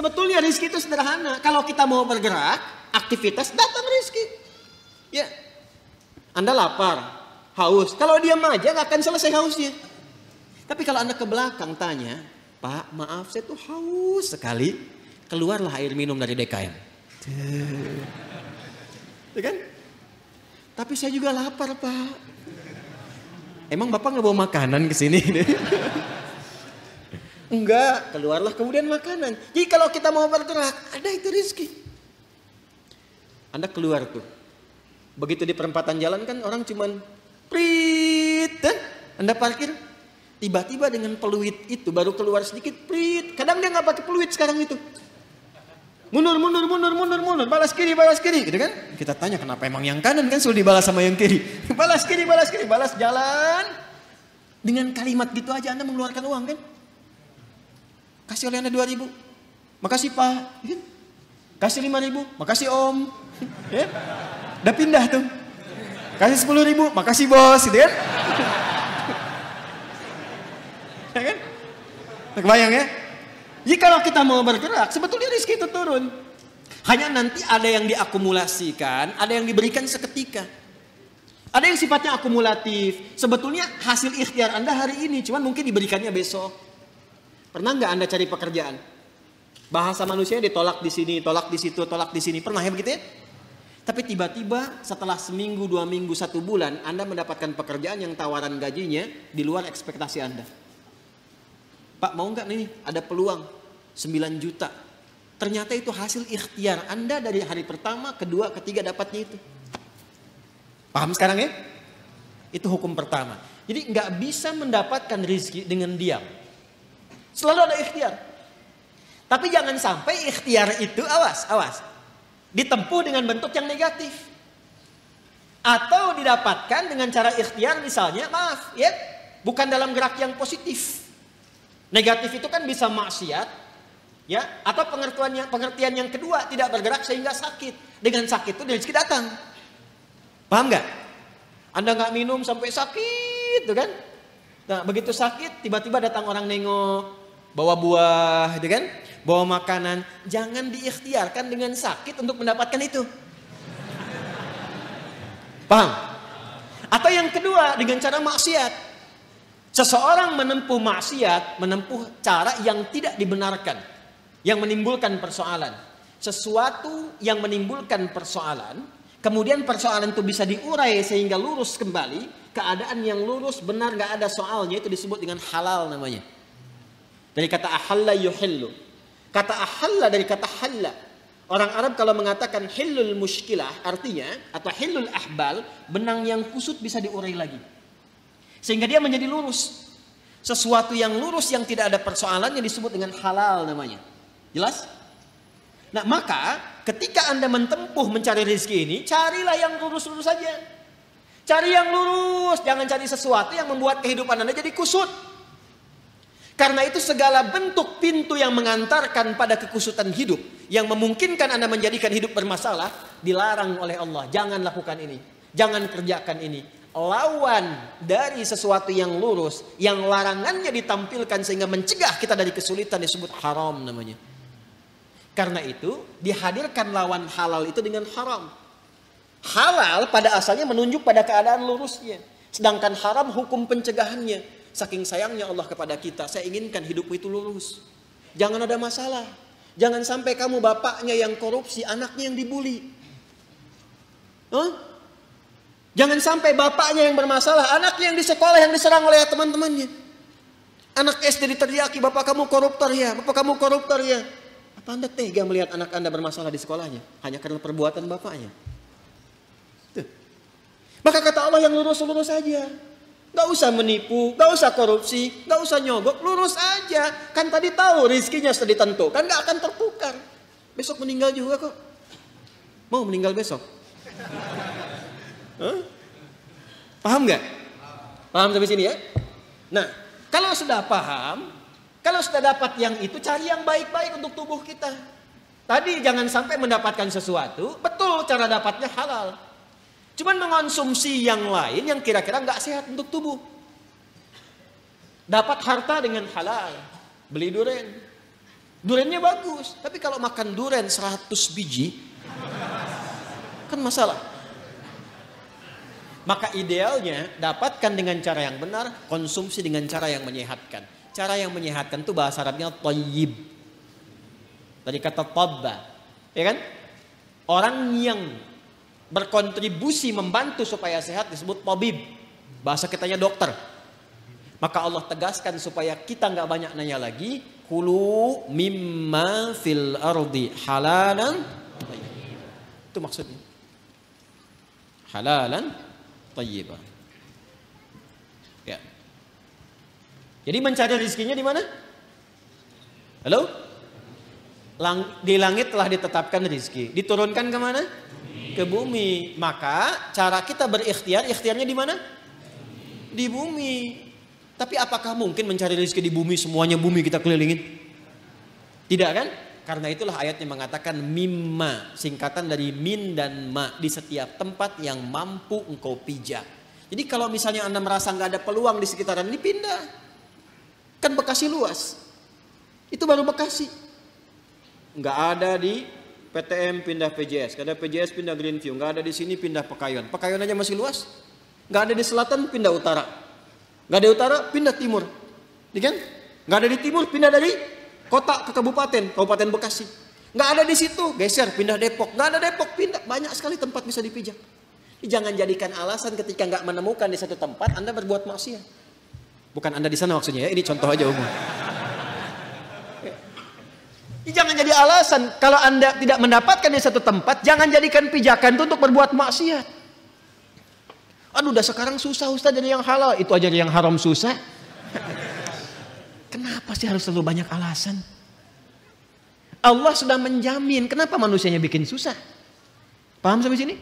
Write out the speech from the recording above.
Sebetulnya rezeki itu sederhana. Kalau kita mau bergerak, aktivitas, datang rezeki. Ya, Anda lapar, haus. Kalau diam aja nggak akan selesai hausnya. Tapi kalau Anda ke belakang tanya, Pak, maaf saya tuh haus sekali. Keluarlah air minum dari DKM. Ya kan? Tapi saya juga lapar, Pak. Emang Bapak nggak bawa makanan ke sini? Enggak, keluarlah kemudian makanan. Jadi kalau kita mau bergerak, ada itu rezeki. Anda keluar tuh. Begitu di perempatan jalan kan orang cuman prit, Anda parkir. Tiba-tiba dengan peluit itu baru keluar sedikit prit. Kadang dia nggak pakai peluit sekarang itu. Mundur, balas kiri, gitu kan? Kita tanya kenapa emang yang kanan kan sudah dibalas sama yang kiri. Balas kiri, balas jalan. Dengan kalimat gitu aja Anda mengeluarkan uang kan? Kasih oleh Anda 2.000. Makasih Pak. Kasih 5.000. Makasih Om. Ya? Udah pindah tuh. Kasih 10.000. Makasih Bos. Gitu kan? Ya kan? Kebayang ya? Jadi kalau kita mau bergerak, sebetulnya rezeki itu turun. Hanya nanti ada yang diakumulasikan, ada yang diberikan seketika. Ada yang sifatnya akumulatif. Sebetulnya hasil ikhtiar Anda hari ini, cuman mungkin diberikannya besok. Pernah nggak Anda cari pekerjaan? Bahasa manusia ditolak di sini, tolak di situ, tolak di sini. Pernah ya begitu ya? Tapi tiba-tiba setelah seminggu, 2 minggu, 1 bulan, Anda mendapatkan pekerjaan yang tawaran gajinya di luar ekspektasi Anda. Pak mau nggak nih? Ada peluang 9 juta. Ternyata itu hasil ikhtiar Anda dari hari pertama, kedua, ketiga dapatnya itu. Paham sekarang ya? Itu hukum pertama. Jadi nggak bisa mendapatkan rezeki dengan diam. Selalu ada ikhtiar. Tapi jangan sampai ikhtiar itu, awas, ditempuh dengan bentuk yang negatif. Atau didapatkan dengan cara ikhtiar misalnya, maaf ya, bukan dalam gerak yang positif. Negatif itu kan bisa maksiat, ya, atau pengertian yang kedua tidak bergerak sehingga sakit. Dengan sakit itu rezeki datang. Paham nggak? Anda nggak minum sampai sakit, tuh kan? Nah, begitu sakit, tiba-tiba datang orang nengok. Bawa buah, gitu kan? Bawa makanan. Jangan diikhtiarkan dengan sakit untuk mendapatkan itu. Paham? Atau yang kedua dengan cara maksiat. Seseorang menempuh maksiat, menempuh cara yang tidak dibenarkan. Yang menimbulkan persoalan. Sesuatu yang menimbulkan persoalan. Kemudian persoalan itu bisa diurai sehingga lurus kembali. Keadaan yang lurus benar gak ada soalnya itu disebut dengan halal namanya. Dari kata ahalla yuhillu. Kata ahalla dari kata halla. Orang Arab kalau mengatakan hillul mushkilah artinya atau hillul ahbal, benang yang kusut bisa diurai lagi. Sehingga dia menjadi lurus. Sesuatu yang lurus yang tidak ada persoalannya disebut dengan halal namanya. Jelas? Nah, maka ketika Anda menempuh mencari rezeki ini, carilah yang lurus-lurus saja. Cari yang lurus, jangan cari sesuatu yang membuat kehidupan Anda jadi kusut. Karena itu segala bentuk pintu yang mengantarkan pada kekusutan hidup, yang memungkinkan Anda menjadikan hidup bermasalah, dilarang oleh Allah. Jangan lakukan ini, jangan kerjakan ini. Lawan dari sesuatu yang lurus, yang larangannya ditampilkan sehingga mencegah kita dari kesulitan disebut haram namanya. Karena itu dihadirkan lawan halal itu dengan haram. Halal pada asalnya menunjuk pada keadaan lurusnya. Sedangkan haram hukum pencegahannya. Saking sayangnya Allah kepada kita, saya inginkan hidupmu itu lurus. Jangan ada masalah. Jangan sampai kamu bapaknya yang korupsi, anaknya yang dibully. Jangan sampai bapaknya yang bermasalah, anaknya yang di sekolah yang diserang oleh teman-temannya. Anak SD diteriaki, bapak kamu koruptor ya, bapak kamu koruptor ya. Apa Anda tega melihat anak Anda bermasalah di sekolahnya? Hanya karena perbuatan bapaknya. Tuh. Maka kata Allah yang lurus-lurus saja. Gak usah menipu, gak usah korupsi, gak usah nyogok, lurus aja. Kan tadi tahu rizkinya sudah ditentukan, gak akan tertukar. Besok meninggal juga kok. Mau meninggal besok? Paham gak? Paham sampai sini ya? Nah, kalau sudah paham, kalau sudah dapat yang itu, cari yang baik-baik untuk tubuh kita. Tadi jangan sampai mendapatkan sesuatu, betul cara dapatnya halal. Cuman mengonsumsi yang lain yang kira-kira nggak sehat untuk tubuh. Dapat harta dengan halal, beli durian. Durennya bagus, tapi kalau makan duren 100 biji, kan masalah. Maka idealnya dapatkan dengan cara yang benar, konsumsi dengan cara yang menyehatkan. Cara yang menyehatkan itu bahasa Arabnya thayyib. Dari kata tabba, ya kan? Orang yang berkontribusi membantu supaya sehat disebut tabib. Bahasa kitanya dokter. Maka Allah tegaskan supaya kita nggak banyak nanya lagi. Kulu mimma fil ardi halalan thayyib. Itu maksudnya. Halalan thayyibah. Ya. Jadi mencari rezekinya di mana? Halo? Di langit telah ditetapkan rezeki. Diturunkan ke mana? Ke bumi. Maka cara kita berikhtiar, ikhtiarnya di mana? Di bumi. Tapi apakah mungkin mencari rezeki di bumi, semuanya bumi kita kelilingin? Tidak kan? Karena itulah ayatnya mengatakan mimma, singkatan dari min dan ma, di setiap tempat yang mampu engkau pijak. Jadi kalau misalnya Anda merasa nggak ada peluang di sekitaran ini, pindah. Kan Bekasi luas. Itu baru Bekasi. Nggak ada di PTM pindah PJS, nggak ada PJS pindah Greenview, nggak ada di sini pindah Pekayon. Pekayon aja masih luas. Nggak ada di selatan pindah utara. Nggak ada utara pindah timur. Ya kan? Nggak ada di timur pindah dari kota ke kabupaten, Kabupaten Bekasi. Nggak ada di situ, geser pindah Depok. Nggak ada Depok, pindah. Banyak sekali tempat bisa dipijak. Jangan jadikan alasan ketika nggak menemukan di satu tempat Anda berbuat maksiat. Bukan Anda di sana maksudnya ya, ini contoh aja umum. Jangan jadi alasan kalau Anda tidak mendapatkan di satu tempat, jangan jadikan pijakan itu untuk berbuat maksiat. Aduh, udah sekarang susah Ustaz jadi yang halal, itu aja yang haram susah. Kenapa sih harus selalu banyak alasan? Allah sudah menjamin, kenapa manusianya bikin susah? Paham sampai sini?